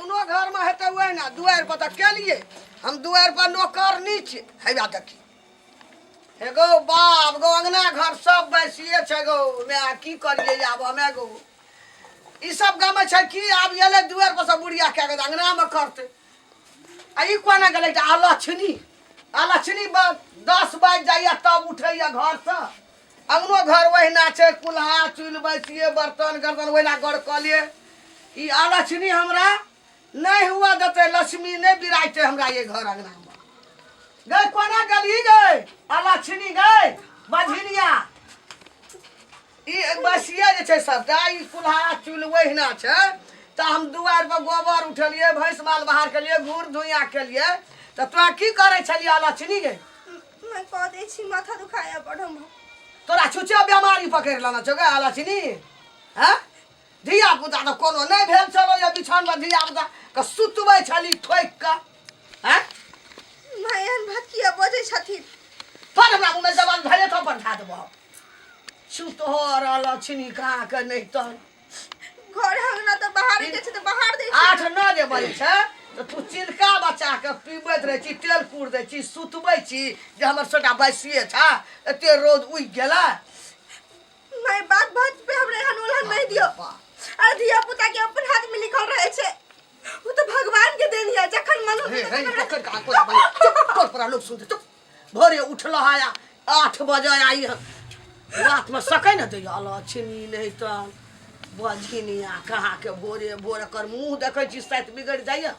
अपनो घर में हेतै वही ना दुआर पर तो केलिए हम दुआर पर नौकर नीचे हैया देखी एगो बाप गो अंगना घर सब बैसिए छै गो मैं की करिए आब हमे गो ई सब गाम छै कि आब एले दुआर पर से बुढ़िया के अंगना में करते आ ई कोना गेलै आलक्षणी 10 बाजि जाइए तब उठैया घर से अंगनो घर वहीना छै कुल्हा चूल्ह बैसिए बर्तन गर्तन वहीना गड़ कलिए ई आलक्षणी हमरा नहीं हुआ देते लक्ष्मी नहीं बिराजते हमरा ये घर अंगना में गई कोना गली गई आलक्षणी गई बझिनिया ई बसिया जे छै सबटा ई कुल्हा चूल्ह वहीना छै तो हम दुआर पर गोबर उठलिए भैंस माल बाहर केलिए घूर धुइया केलिए तो तोरा की करे छलिए आलक्षणी गई मैं कह दे छी माथा दुखाया पड़म तोरा छुचे बीमारी पकड़ लेना छौ गे आलक्षणी हैं धिया पुता तो कोनो नहीं भेल चलो या बिछान में धिया पुता के सुतबै छली ठोक के हैं मायन भात किया बजे छथिन पर हमरा मुंह में जवान भले तो पर खा देबो सुत हो आलक्षणी कहाँ के नहीं तो घर हंगना तो बाहर के छै तो बाहर दे 8-9 जे बजे छै तो तू चिलका बचा के पीबैत रहे छी तेल कूड़ दे छी सुतबै छी जे हमर छोटा बैसिए था एते रोद उइ गेला मैं बात पे हमरे हनुलन नहीं दियो अरे धिया पुता के अपन हाथ में लिखल रहे छै वो तो भगवान के देन है जखन मन पकड़ का कोई पर लोग सुनते चुप भोरे उठलो हाया 8 बजे आई रात में सकै न दैया आलक्षणी नहीं तो बझिनिया कहाँ के भोरे भोरे कर मुंह देखै छी साथ बिगड़ जाइए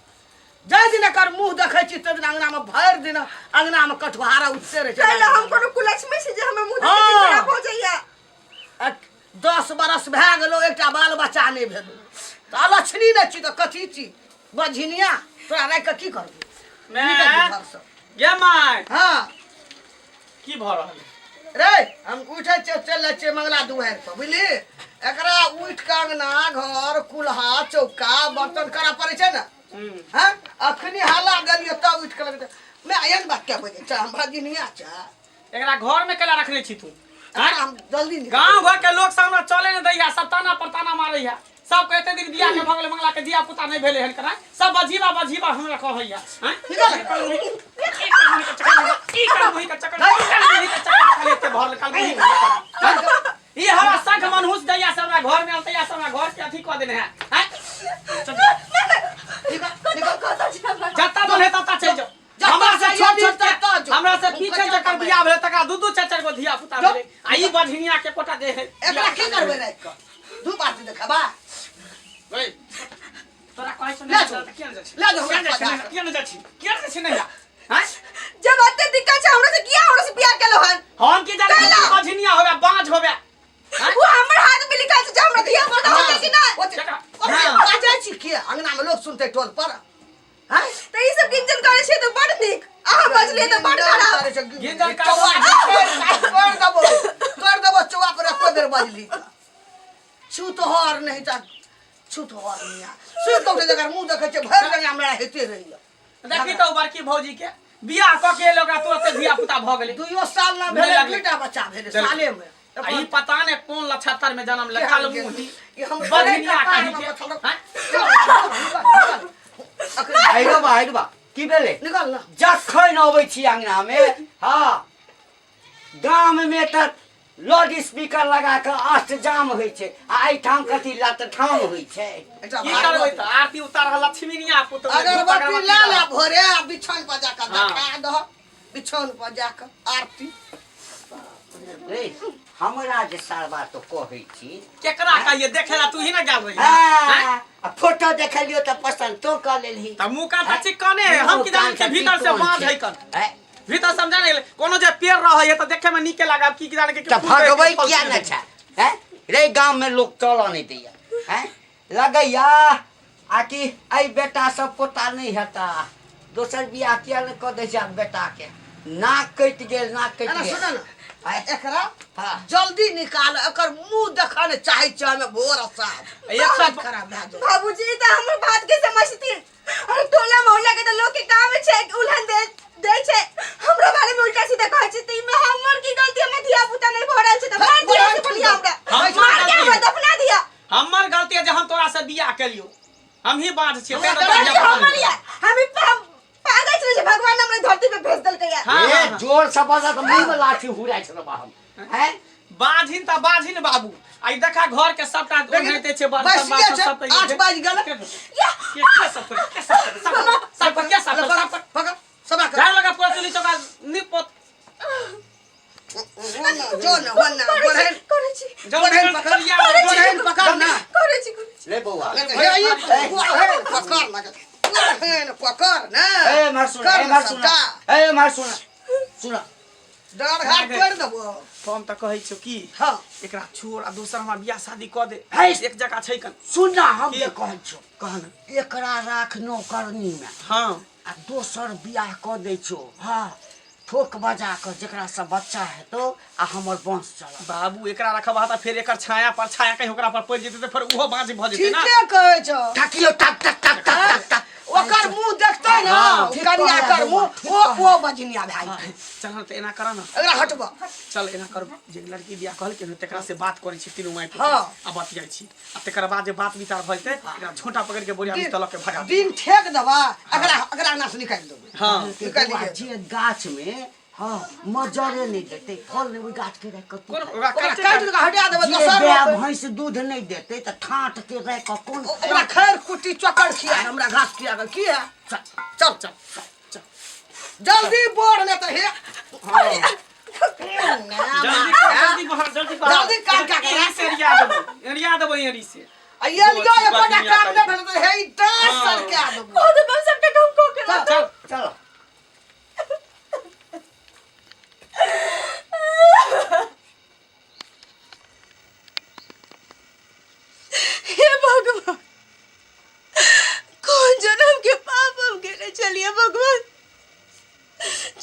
जय दिन कर मुंह देखै छी त दिन अंगना में भर दिन अंगना में कठुहारा उठते रहे छै हम कोनो कुलक्ष्मी से जे हम मुंह देख के खराब हो जाइया 10 बरस भए गेलो एकटा बाल बच्चा नहीं भेल त आलक्षणी नहीं छी त कथी छी बझिनिया तोरा राख के की करबू मैं गे माय हां की भ रहल रे हम उठे चल छै मंगला दुआर पर बुझली एकरा उठ के अंगना घर कुल्हा चौका बर्तन करा पड़े छै ना हैं अखनी हाला गलियो तब उठ के लगते मैं आयन बात क्या बजे हम भागिनिया छ एकरा घर में केला रखले छी तू हम जल्दी गांव घर के लोग सामने चले न दैया सब ताना पर ताना मारैया सब कहते दिन बियाह के भगले मंगला के दिया पुता नहीं भेले हन करा सब बजीबा हमरा कहैया हैं निकल ई कर मुही के चक्कर खाली ते भरल कल ई हवा संख मनहुस दैया से हमरा घर में अलतैया से हमरा घर के अथी क देने है हैं निकल जत्ता बोले तत्ता चल जाओ हमरा से छोट हमरा से पीछे जकर बियाह भेले तका दू चार गो धिया पुता भेले आ ई बझनिया के कोटा दे है एकरा की करबे रात के दू बात देखबा ओए तोरा कहै छ ले जो किया न जाछि ले जो किया न जाछि नहीं हैं जब अते दिक्कत छै हमरा से किया हमरा से बियाह केलो हन हम की जाने बझनिया होबे बांझ होबे वो हमर हाथ में लिखल छै जे हमरा धिया पुता होते कि नहीं आ जाय छी के अंगना में लोग सुनते टोल पर हैं त ई सब गिंजन करे छै तो बड़ निक अहाँ बजले तो बड़ खराब गिंजन कर देबो चौवा पर एको बेर बजली छूत हर नहीं त छूत हर नहीं सुत उठे जकर मुंह देखे छै भर दिन हमरा हेते रहिया देखी तो बड़की भौजी के बियाह क के लोगा तुरंत धिया पुता भ गेले 2 साल ना भेले बेटा बच्चा भेले साले में ई पता ने कौन 76 में जन्म ले काल मुंह ये हम बझनिया कहि के आइडबा की भेले निकल ना जखन अबै छी अंगना में हां गाम में त लाउड स्पीकर लगा के अष्टजाम होई छै आ आई ठाम कथि लत ठाम होई छै की करबै त आरती उतार लक्ष्मीनिया पुत अगरबत्ती ला ला भोरे बिछौन पर जाकर देखा दो बिछौन पर जाकर आरती रे हमरा जे सारबा तो कहै छी केकरा कहिए देखेला तू ही ना गेल रही हैं आ फोटो देखलियो त पसंद तो क लेलही त मुका त चिकने हम की जाने के भीतर से बांझ है कर भीतर समझा नहीं कोनो जे पेड़ रह है त देखे में नीके लागा की जाने के त भगवई किया न छ हैं रे गांव में लोग चल नहीं दैया हैं लगैया आ कि आई बेटा सब पोता नहीं हता दोसर बियाह किया न क दै छ बेटा के नाक कट गेल सुन ना एकरा जल्दी निकाल एकर मुंह देखा ने चाहे छ हमें भोर साहब एक सब खराब भए जाए बाबूजी त हमर बात के समझती अरे टोला मोहल्ला के त लोग के काम में छै उल्हन दे छै हमरा बारे में उल्टा सीधा कहै छै त में हमर की गलती हम धिया पुता नहीं भरल छै त मार दिया से बोलिया हमरा मार के हमरा दफना दिया हमर गलती है जे हम तोरा से बियाह केलियो हम ही बाँझ छियै हमरा तें डरा तऽ के हमर या हम पागल छे भगवान हमरे धरती पे भेज देलकै या हाँ, ए हाँ, हाँ। जोर से बजा त मुंह में लाठी हुराइ छ बाहम हैं बाझिन त बाझिन बाबू आई देखा घर के सबटा ओनाहिते छै बर्तन बासन सब त 8 बाज गेल या के सब के सब पकड़ सबा कर घर लगा पूरा चुली चौका निपत जो न वन्ना बढ़े करे छी बढ़े पकड़ बढ़े पकड़ ना करे छी ले बौआ हे ये पकड़ लगे पकड़ ना ए मार सुन ए मार सुन डर घाट कर देबो हम त कहै छु की हां एकरा छोड़ आ दोसर हमरा बियाह शादी क दे है। एक जगह छै कन सुन ना हम की? के कहै छौ कहन एकरा राख नौकरनी में हां आ दोसर बियाह क दै छौ हाँ ठोक बजा कर जेकरा से बच्चा हेतौ आ हमर वंश चलत बाबू एकरा रखबा त फेर एकर छाया पर छाया कहीं ओकरा पर पड़ जेतै त फेर उहो बाँझ भ जेतै ना ठीके कहै छौ ठकियो टक टक टक टक टक ओकर मुंह देखतै ना हाँ, कनिया कर मुंह ओ बजनिया भाई चल त एना कर न एकरा हटबा चल एना कर जे लड़की बियाह कहल के तेकरा से बात करै छी तीनों माई हाँ। आ बतियाइ छी आ तेकर बाद जे बात विचार भ जेतै एकरा झोंटा पकड़ के बोरिया में तलक के भगा दे दिन ठेक दबा एकरा ना से निकाल देबो हां निकाल बौआ, दिए जे गाछ में हाँ मजरे नहीं देते फल नहीं गाछ के रख के कोन तू ओकरा ओकरा काट काट के हटा देबो जे दोसर गाय रोपे। भैंस दूध नहीं देते तो ठाट के रख के कौन ओकरा खैर कुट्टी चक्कर खिया हमरा घास खिया के की है चल चल चल जल्दी बोर ने तो हे जल्दी बाहर जल्दी काट के एरी से एरिया देबो एरी से ये लियो ये कोटा काम ने भेल तो हे दस सर के देबो ओ तो बम सबटा काम को के चल चल हे भगवान कौन जन्म के पाप हम केने चलिए भगवान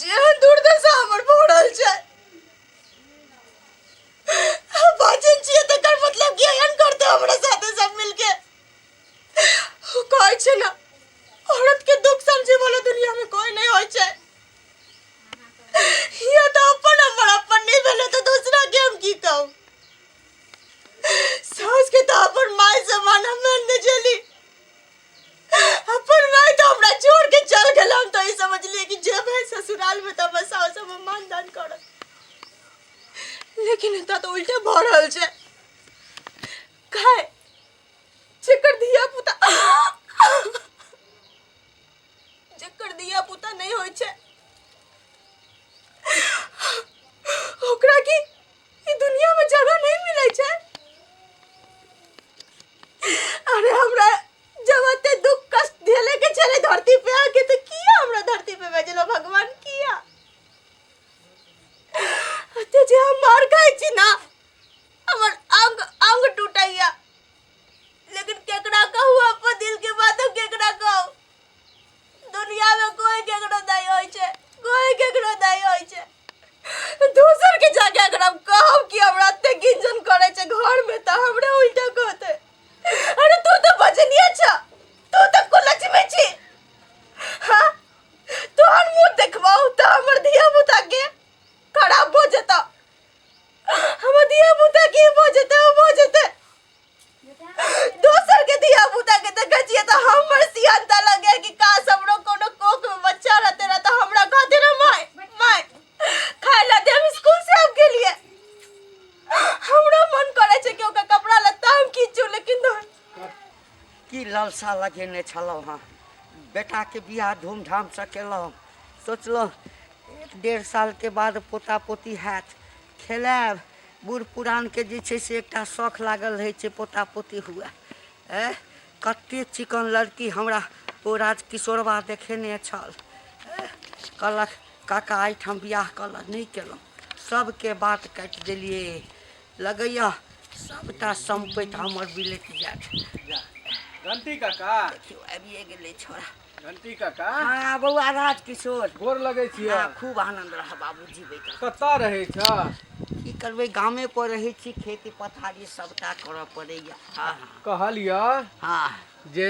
जेहन दुर्दशा हमर भोरल छै बाजन छिए तकर मतलब कि एहन करते हमरा साथे सब मिलके कहै छै ना औरत के दुख समझे वाला दुनिया में कोई नहीं होय छै ये तो अपन नहीं भेले तो दूसरा के हम की कहूं सास के तो अपन माय समान हम न चली अपन माय तो हमरा छोड़ के चल गेल हम तो ई समझ लिए कि जे भाई ससुराल में तो बस सास हम मानदान कर लेकिन एता तो उल्टे भ रहल छै काय जेकर दिया पुता नहीं होय छै ओकरा की ई दुनिया में जगह नहीं मिलै छै अरे हमरा जब एते दुख कष्ट झेले के चले धरती पे आके तो किया हमरा धरती पे भेजलो भगवान किया अते जे हम मार खाइ छी ना हमर अंग अंग टूटैया लेकिन केकरा कहू अपन दिल के बात हम केकरा कहू दुनिया में कोई केकरो दई होय छै कोई केकरो दई होय छै दूसर के जाके अगर हम कहब कि हमरा एते गिंजन करे छै घर में तो हमरे उल्टा कहते अरे तू तो बजनिया छ तू तो कुलक्ष्मी छी हां तोहर मुंह देखबाऊ तो हमर धिया पुता के खराब हो जेता हमर धिया पुता की हो जेते दोसर के धिया पुता के देखे छिए तो हमर सियानता लगे कि काश हमरो कोनो कोख में बच्चा रहते रहा तो हमरा कहते ना माय खाए ला दे हम स्कूल से आब के लिए हमरा मन करे छै कि ओकर कपड़ा लत्ता हम खींचू लेकिन की लालसा लगेने छलौ हाँ बेटा के बियाह धूमधाम से केलहुँ सोचलहुँ 1.5 साल के बाद पोता पोती हैत खेलाब बूढ़ पुरान के जे छै से एकटा शौख लागल रहै छै पोता पोती हुए कते चिकन लड़की हमरा ओ राजकिशोरबा देखेने छल कहलक काका एहिठाम बियाह कहलक नहीं केलहुँ सबके बात काटि देलिए लगैया सबटा संपत्ति हमर बिलैत जायत घंटी काका आबिए गेलै छोरा घंटी काका हाँ बौआ राजकिशोर गोर लगे छियै हाँ, खूब आनंद रह बाबूजी बेटा कतऽ रहै छ की करबै गामे पर रहै छी खेती पथारी सबटा करऽ पड़ैया हाँ कहलिय हाँ जे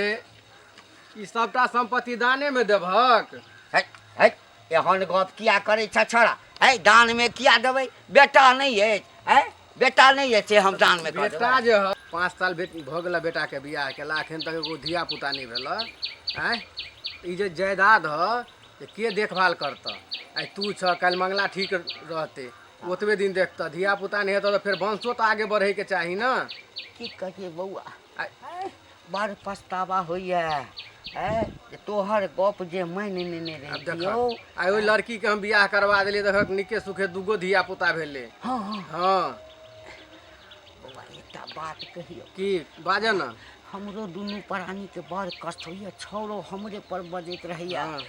ई सबटा संपत्ति दाने में देबहक है एहन गप किया करै छ छोरा है दान में किया देबै बेटा नहीं है बेटा नहीं है से हम दान में कर बेटा जे ह 5 साल भऽ गेल बेटा के बियाह केला, एखन तक एगो धिया पुता नहीं भेल। आँय ई जे जायदाद ह के देखभाल करता? आइ तू छ, कल मंगला ठीक रहते, ओतबे दिन देखता। धिया पुता नहीं हेतौ तो फिर वंशो तो आगे बढ़े के चाही ना। की कहिए बउआ, बड़ पछतावा होइए तोहर गप जे मान नेने रहियो। आइ ओइ लड़की के हम बियाह करवा देलिए देखक निके सुखे दूगो धिया पुता भेले। हाँ हाँ हाँ बउआ एकटा बात कहियो। की बाजे ना। हमरो दुनू प्राणी के बड़ कष्ट होइए, छौरो हमरे पर बजैत रहैया हाँ।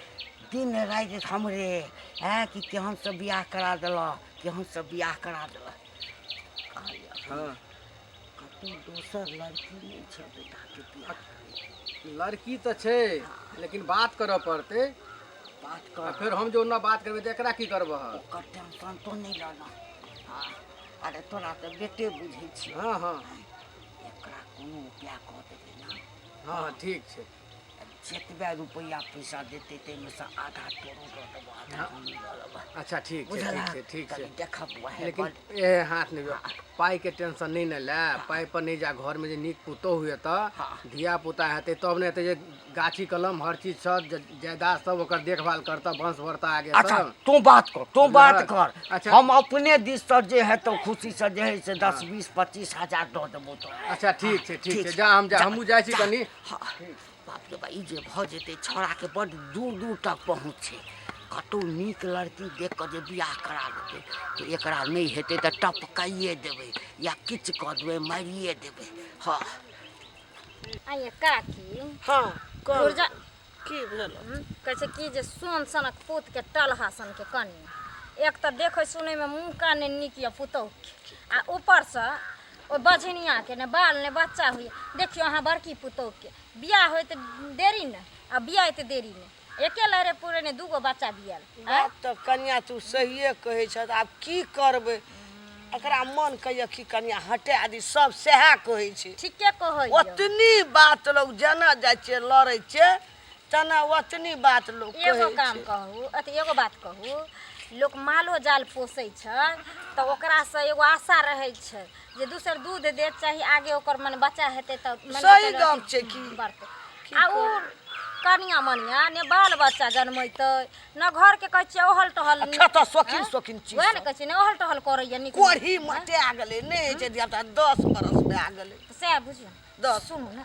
दिन राति हमरे कि केहन से बियाह करा देला, केहन से बियाह करा देला। हाँ कतौ दोसर लड़की नहीं छै बेटा के बियाह करे। लड़की तो छे लेकिन बात करऽ पड़ते। बात आ कर, फिर हम जो ना बात करबे तो एकरा की करबह? ओकर टेंशन तो नहीं लेना। हाँ अरे तोरा तो बेटे बुझै छी। हाँ हाँ एकरा कोनो उपाय कऽ देबै ना। हाँ ठीक छे। जतबे रुपया पैसा देते ताहिमे से आधा तोरो दऽ देबो, आधा हम लऽ लेबै। अच्छा ठीक छे, ठीक छे, ठीक छे। देखब वहे लेकिन ए हाथ नहीं पाई के टेंशन नहीं न ले। पाई पर नहीं जा, घर में जे नीक पुतो हुए तो धिया पुता हेते तब ने हेते जे गाछी कलम हर चीज सब जायदाद सब ओकर देखभाल करता, वंश बढ़ता आगे। अच्छा तू बात कर, तू बात कर। अच्छा। हम अपने दिस से जे है तो खुशी से जे है से 10 20 25 हजार दऽ देबो तो। अच्छा ठीक छे, ठीक छे। जा हम जा, हमहू जाइ छी कनी। बाप रे बा, ई जे भऽ जेतै छौड़ा के बड़ दूर दूर तक पहुँच छै। कतौ नीक लड़की देख कऽ जे बियाह करा देतै तो एकरा नहीं हेतै तो टपकाइए देबै या किछु कऽ देबै, मारिए देबै। हाँ आइए काकी हाँ गुर्जा की भेल? कहै छै कि जे सोन सनक पूत के टलहा सन के कनी एक तो देखे सुने में मुंह कान ने नीक या पुतौह के, आ ऊपर से ओ बझनिया के ने बाल ने बच्चा हुई। देखियो अहाँ बड़की पुतौह के बियाह होय तो देरी ने आ बियाह तो देरी ने, एके लहरे पूरे ने दूगो बच्चा बियाल। बात तो कन्या तू सहिए कहै छ। आब की करबै? एकरा मन कहिए कि कन्या हटा दी, सब सएह कहै छै। ठीके कहै ओतनी बात लोग जना जाइ छै लड़ै छै तना ओतनी बात लोग एगो कहै काम छै। कहू, अथी एगो बात कहू, लोग मालो जाल पोसै छै तो ओकरा से एगो आशा रहै छै जे दूसर दूध दे, चाहे आगे ओकर मन बच्चा हेतै तो सही गप छै की। आ उ कनिया मनिया ने बाल बच्चा जन्मैतै न घर के कहै छियै ओहल टहल। अच्छा तो शौकीन शौकीन चीज वएह ने कहै छियै ने ओहल टहल करैया निक कोढ़ी मटे आ गेलै नहीं जे दिया 10 बरस में आ गेलै। से बुझियो। दस। सुनू ना,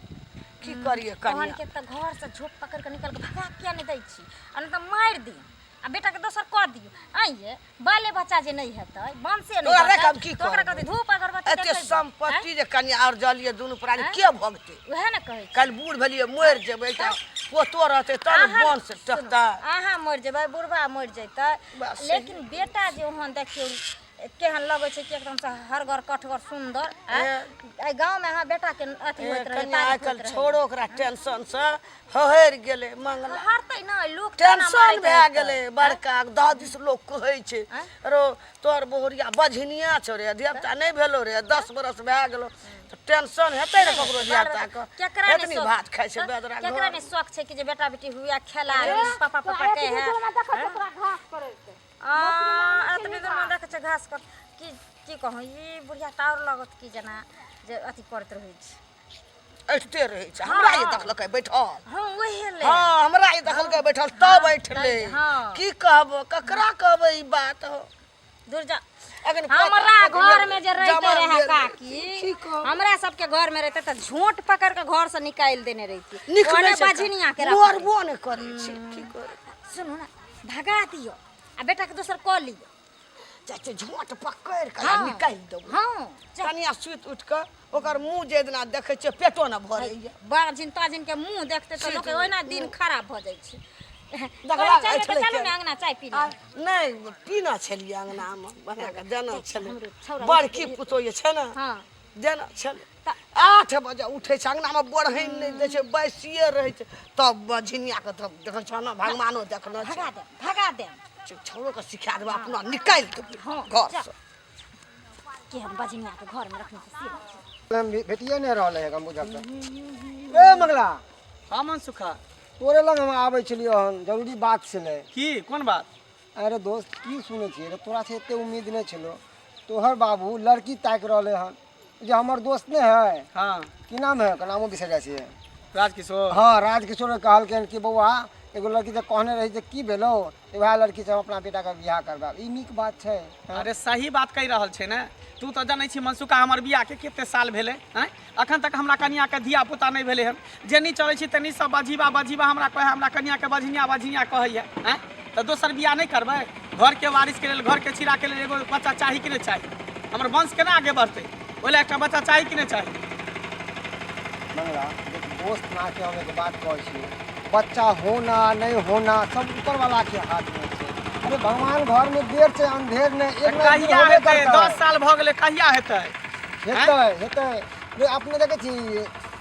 की करिए तहन कन्या? के त घर से झोप पकड़ के निकल के भगा किया नहीं दै छी, आ नहीं तो मार दी आ बेटा के दोसर कह दियो। आइए बाले बच्चा जे नहीं हेतै वंशे नहीं तोरा हेतै, हम की तो ओकरा करबै? कहते धूप अगरबत्ती एते देखै संपत्ति जे कन्या और जलिए दुनू प्राणी के भगतै? वएह ने कहै छी। कल बूढ़ भेलिए मर जेबै त पोतो रहतै तब अहाँ- बन से टकता। अहाँ मर जेबै, बुढ़बा मर जैतै, बस। लेकिन बेटा जे ओहन देखियो केहन लगै छै कि एकदम से हरगर कठगर सुंदर। आई गांव में अहाँ बेटा के अथी होइत रहे, कन्या तारीफ आजकल होइत रहे। छोड़ो ओकरा टेंशन से हहर गेलै मंगला। हरतै ना, लोग ताना टेंशन मारैत भए रहतै। गेलै बड़का दादिस लोग कहै छै रो तोर बोहरिया बझनिया छौ रे, धियापुता नहीं भेलो रे, 10 बरस भए गेलो तो टेंशन हेतै रे ककरो धियापुता के। केकरा ने एतनी शौक- भात खाइ छै बेदरा केकरा घर। ने शौक छै कि जे बेटा बेटी हुआ खेला पापा पापा के है। एतनी दूर में देखे छै घास कर की कहूँ, ई बुढ़िया टावर लगत की जना जे अथी करत रहै छै। ऐठते रहै छै, हमरा ये देखलकै बैठल। हाँ वही ले। हाँ हमरा ये देखलकै बैठल तब बैठले। हाँ। की कहबो ककरा कहबै ई बात हो? दूर जा। अखन हमरा पोता- घर में जे रहते जमा रहे भेल- काकी, की कहब? हमरा सबके घर में रहते तो झोंट पकड़ के घर से निकाल देने रहती। निकलै ओने छै बझनिया के मरबो ने करै छै की करे? सुनू ना, भगा दियो आ बेटा के दोसर कह लियो। चाचे झोंट पकड़ के हाँ। निकाल देबो। हाँ कनिया सुत उठ के ओकर मुंह जे दिना देखै छै पेटो न भरैया। बाजिन ताजिन के मुंह देखते तो लोग के ओहिना दिन खराब भ जाइ छै। देखला चाय ऐठले चलू के- ने अंगना चाय पी आ, ली। नहीं पीना छलिए अंगना में बना के देना छलै। हमरो छौरा बड़की पुतो ये छै ना हाँ देना छलै। त- 8 बजे उठै छै अंगना में बढ़ैन नहीं दै छै, बैसिए रहै छै तब झिनिया के तब देखै छ ना भगवानो देखना छै। भगा दे छोरो के सिखा देबा अपना निकाल देबै हाँ, घर जा। से। के हम बजनिया के घर में रखने से सीधा हम भेटिए नहीं रहले है मुझे ए मंगला हाँ मन सुखा तोरे लग हम आबै छलियो हन जरूरी बात छलै। की कोन बात? अरे दोस्त की सुनै छियै रे, तोरा से एते उम्मीद नहीं छलो। तोहर बाबू लड़की ताक रहले हन, जो हमार दोस्त ने है हाँ की नाम है नामो बिसर जाइ छै राजकिशोर हाँ राजकिशोर कहलखिन कि बौआ एगो लड़की से कहने रही जे की भेलो वह लड़की से हम अपना बेटा का बियाह करबा ई नीक बात छै अरे सही बात कहि रहल छै ने तू तो जानै छी मनसुका हमर बियाह के कते साल भेलै हैं अखन तक हमरा कनिया के धिया पुता नहीं भेलै हन जेनी चलै छी तनी सब बजीबा बजीबा हमरा कहे हमरा कनिया के बझनिया कहैया हैं तो दोसर बियाह नहीं करबै घर के वारिस के लेल घर के चिरा के लेल एगो बच्चा चाही कि नहीं चाही हमर वंश केना आगे बढ़तै ओइ लेल एकटा बच्चा चाही कि नहीं चाही मंगला दोस्त ना के हम एक बात कहै छी बच्चा होना नहीं होना सब ऊपर वाला के हाथ में छै अरे भगवान घर में देर से अंधेर ने एक ना एक दिन कहिया होबे हेतै करतै। 10 साल भऽ गेलै कहिया हेतै हेतै रे अपने देखे छी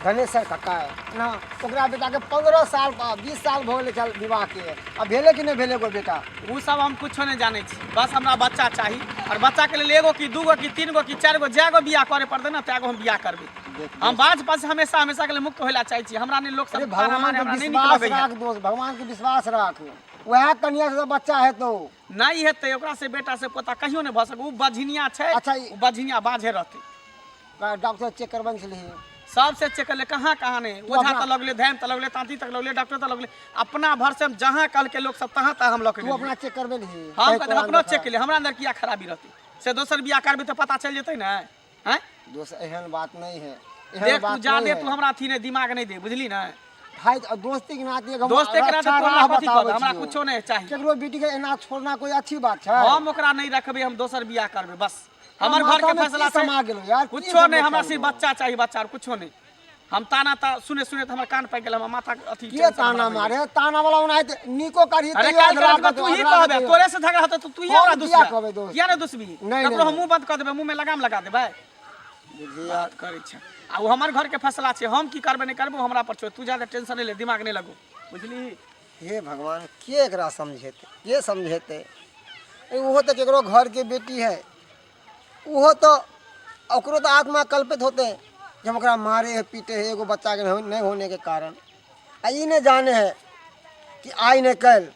गणेश सर कक्का ना ओकरा बेटा के 15 साल 20 साल भऽ गेलै चल विवाह के अब भेले कि नहीं भेले एगो बेटा उ सब हम कुछो नहीं जानै छी बस हमरा बच्चा चाही और बच्चा के लेल एगो की दूगो की तीन गो की चार गो जैगो बियाह करे पड़तै ना तैगो हम बियाह करबै हम बाज पास हमेशा हमेशा के लिए मुक्त होइला चाहै छी हमरा नहीं लोग अरे सब भगवान के हमरा नहीं विश्वास निकलबै राख दोस्त भगवान के विश्वास राख वह कन्या से बच्चा है तो नहीं हेतै ओकरा से बेटा से पोता कहियो नहीं भ सकै उ बझनिया छै अच्छा, उ बझनिया बाझे रहतै डॉक्टर चेक करबन छली सबसे चेक ले कहाँ नहीं ओझा अपना- तक लगले धैम तक लगले तांती तक लगले डॉक्टर तक लगले अपना भर से हम जहाँ कल के लोग सब तहाँ तक हम लोग तू अपना चेक करबे नहीं हम कहते अपनो चेक के लिए हमरा अंदर किया खराबी रहती से दोसर बियाह करबे तो पता चल जेतै ना हैं दोस्त एहन बात नहीं है देख तू जादे तू हमरा अथी नहीं दिमाग नहीं दे बुझली ना भाई दोस्ती के नाते एक हम दोस्ती के नाते अच्छा तोरा राह कथी कहबै, बताबै हमरा छियौ। कुछो नहीं चाहिए केकरो बेटी के एना छोड़ना कोई अच्छी बात है हम ओकरा नहीं रखबे हम दोसर बियाह करबे बस हमर घर माथा के में फैसला की समा गेलो यार, की कुछो सब नहीं लोग हमरा कर सिर्फ दो। बच्चा चाहिए बच्चा और कुछो नहीं हम ताना ता सुने सुने तो हमर कान पाक गेल हमर माथा अथी के ताना मारे ताना वाला ओना निको करी अरे तैयो काल अधरा के तू ही अधरा कहबे के- तोरे से झगड़ा होतै तो तू ही हम हमरा किया दुसबे कहबै दोस्त? किया नहीं दुसबी नहीं, ककरो हम नहीं। मुंह बंद कर देबे मुंह में लगाम लगा देबे बुझिए बात करै छै आ वो हमर घर के फैसला छै हम की करबे नहीं करबो हमरा पर छोड़ तू ज्यादा टेंशन नहीं ले दिमाग नहीं लगो बुझली हे भगवान के एकरा समझेते के समझेते ओहो तो केकरो घर के बेटी है ओहो तो ओकरो तो आत्मा कल्पित होते जब ओकरा मारे है पीटे है एगो बच्चा के नहीं होने के कारण आ ई नहीं जाने है कि आई नहीं कल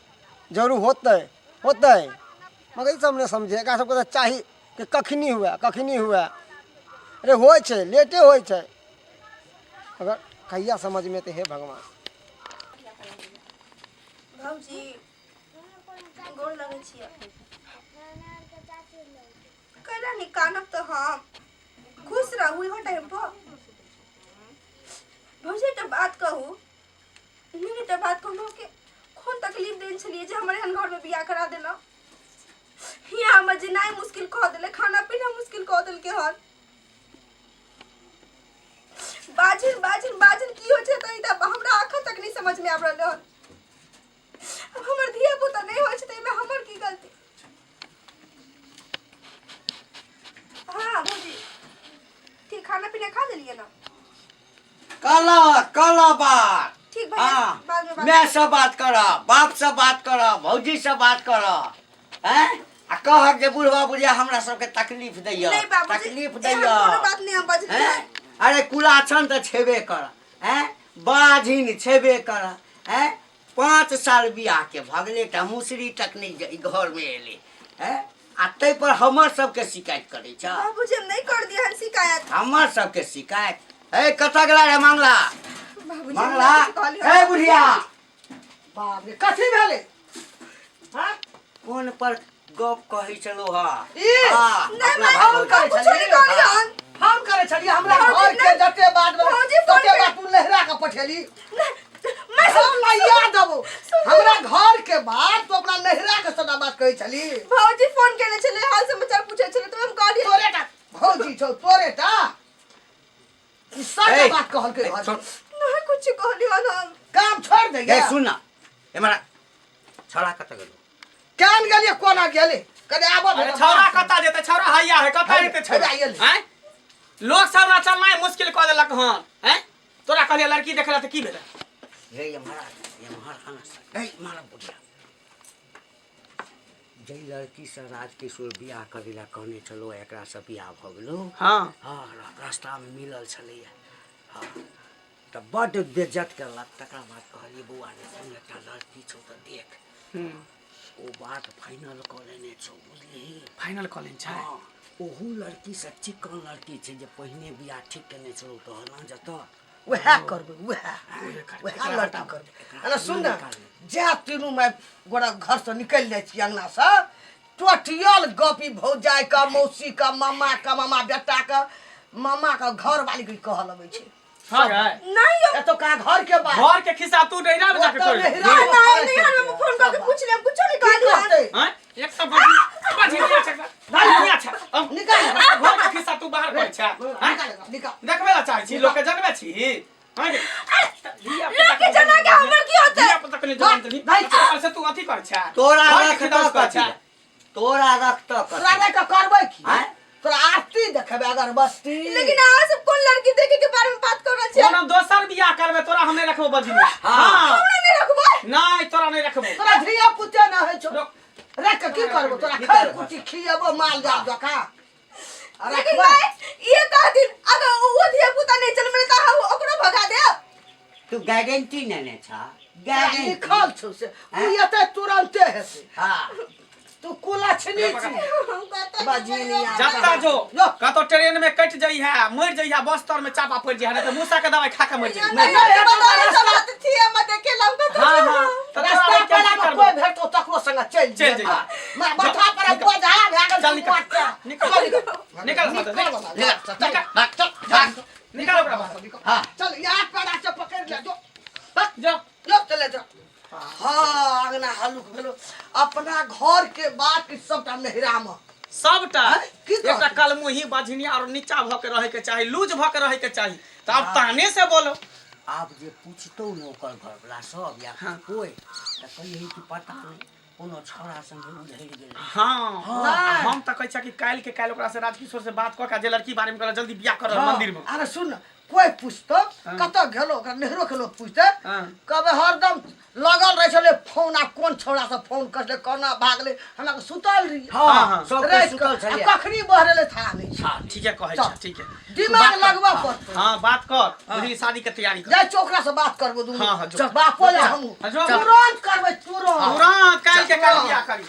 जरूर होते मगर ई सब नहीं समझे एकरा सबके तो चाही कि कखनी हुआ अरे होइ छै लेटे होइ छै अगर कहिया समझ में तो हे भगवान भौजी गोर लगै छियै कैला नहीं कानब तो हम खुश रहू इहो टाइम पर भौजी तो बात कहू नहीं तो बात कहू के खून तकलीफ देन छलिए जे हमरे हन घर में बियाह करा देना यहाँ हमर जिनाई मुश्किल कह देले खाना पीना मुश्किल कह देल के हन बाजिन की हो छै त ई हमरा अखन तक नहीं समझ में आब रहल हन अब हमर धिया पुता नहीं होय छै त हमर की गलती हाँ भौजी ठीक खाना पीना खा लेलिए ना कला बात ठीक भैया हाँ बाद में बात मैं से बात कर बाप से बात कर भौजी से बात कर हैं आ कह जे बुढ़वा बुढ़िया हमरा सबके तकलीफ दैया नहीं बाबूजी तकलीफ एहन दैया कोनो बात नहीं हम बजली हैं अरे कुलाछन तो छेबे कर हैं बाझिन छेबे कर हैं 5 साल बियाह के भगले टा मुसरी तक नहीं घर में एले हैं आ तै पर हमर सबके शिकायत करे छ बाबूजी हम नहीं कर दिया हन शिकायत हमर सबके शिकायत ए कतऽ गेला रे मंगला बाबूजी मंगला हम नहीं कहलियै। ए बुढ़िया बाप रे कथी भेलै हाँ फोन पर गप कहै छलो हा ई? नहीं अपना मैं भाई फोन बोल- करे कुछ नहीं कहलियै हन फोन करे छलिए हमरा भौजी घर के जते बात भौजी फोन तते करे- बात तू लहरा के पठेली मैं हम ना याद देबो हमरा घर के बात तू अपना लहरा के सदा बात कहै छली भौजी फोन केने छले हाल समाचार पूछे छले तो हम कहलियै तोरे टा भौजी छौ तोरे टा ई सच ए, बात कहल के ए, घर छोड़। नहीं कुछ कहलियै हन हम काम छोड़ दे ए गया सुन ना एमरा छड़ा कतऽ गेलो कान गेलिए कोना गेले कदे आबो अरे छौरा कता जेते छौरा हैया है कता जेते छौरा हैया गेल। हैं लोग सब ना चलनाइ मुश्किल क देलक हन हैं तोरा कहलिए लड़की देखला त की भेलै रे ये महाराज खाना ए मारा बुढ़िया जै लड़की से राजकिशोर बियाह करै ला कहने छलो एकरा से बियाह भ गेलो हां हाँ रास्ता में मिलल छलैया हाँ तो बड़ बेज्जत करलक तकरा बाद कहलिए बौआ रे कोन एकटा लड़की छौ तो देख ओ बात फाइनल कऽ लेने छौ बुझली फाइनल कॉलेज छै हाँ ओहू लड़की से चिकन लड़की छै जे पहिने बियाह ठीक केने छौ तो ना जतो वह करबै वह लड़का करबै। अरे सुन ना जा तीनू मैं गोरा घर से निकल जाइ छी अंगना से टोटियल गपी भौजाई का मौसी का मामा बेटा का मामा का घर वाली के कहल अबै छै। हाँ गए नहीं ए तो का घर के बात घर के खिस्सा तू डैरा में जाके कर नहीं हम फोन करके पूछ ले कुछ नहीं कहल हैं एक सब बाजिनिया छक बाजिनिया छक निकाल घर के खिस्सा तू बाहर कर छा निकाल देखबे ला चाहै छी लोग के जनबे छी हैं लेके जना के हमर की होतै दिया पता कने जान तनी भाई से तू अथी कर छा तोरा घर के रख खिस्सा तो कर छा तोरा रख तो तोरा रे का करबै की हैं? तोरा आरती देखबे अगर बस्ती लेकिन आज सब कौन लड़की देखे के बारे में बात कर रहा है कोनो दोसर बियाह करबे तोरा हम नहीं रखबो बजिनिया हाँ। हमरा नहीं रखबो नहीं तोरा नहीं रखबो तोरा धिया पुते न होइ छौ रे के की करबो तोरा खैर कुटी खियबो माल जाल जका। लेकिन भाई ये कह दिन अगर वो धिया पुता नहीं चल में कहा ओकरो भगा दे। तू गारंटी ने छा गारंटी लिखल छौ से ये त तुरंते हेतै। हां तू कुला छनी छी बाजिनिया जाता जो का तो ट्रेन में कट जाई है मर जाई है बस्तर में चापा पड़ जाई है नहीं तो मूसा के दवाई खा के मर जाई नहीं बता सब बात थी मत देखे लम का हां हां तो रास्ता तोरा क्या पर करबो कोई भेटो तकरो संग चल चल जाई। मैं बता पर बोझा भागल चल निकल निकल निकल ओकरा बाहर हां चल यार पैरा से पकड़ ले जो जा जो चले जा। हाँ अंगना हल्लुक भेलो अपना घर के बात की सबटा नहिरा में सबटा की कहत? एकटा कलमुही बाझिनिया और नीचा भ के रहे के चाही लूज भ के रहे के चाही तो अब ताने से बोलो आप जे पूछतो न ओकर घर वाला सब या हाँ। कोई त कहिए कि पता नहीं कोनो छोरा संग उधर गेल हाँ हम तो कहै छी कि काल के काल ओकरा से राजकिशोर से बात क के जे लड़की बारे में कहला जल्दी बियाह कर मंदिर में अरे सुन कोई पूछतो कत गेलो ओकरा नेहरो के लोग पूछते हाँ। कबे हरदम लगल रहे छले फोन आ कोन छौड़ा से फोन करले कोना भागले हमरा के सुतल रही हाँ, सब रहि सुतल के, छलिए। आ कखनी बहरेले था नहीं हां ठीक है कहै चल। छी ठीक है दिमाग लगवा पड़तो हां बात कर बुझली शादी के तैयारी कर जाय चोकरा से बात करबो दूर हाँ, हाँ, जो। बापो ले हम जो। तुरंत करबै तुरंत तुरंत काल के काल बियाह करी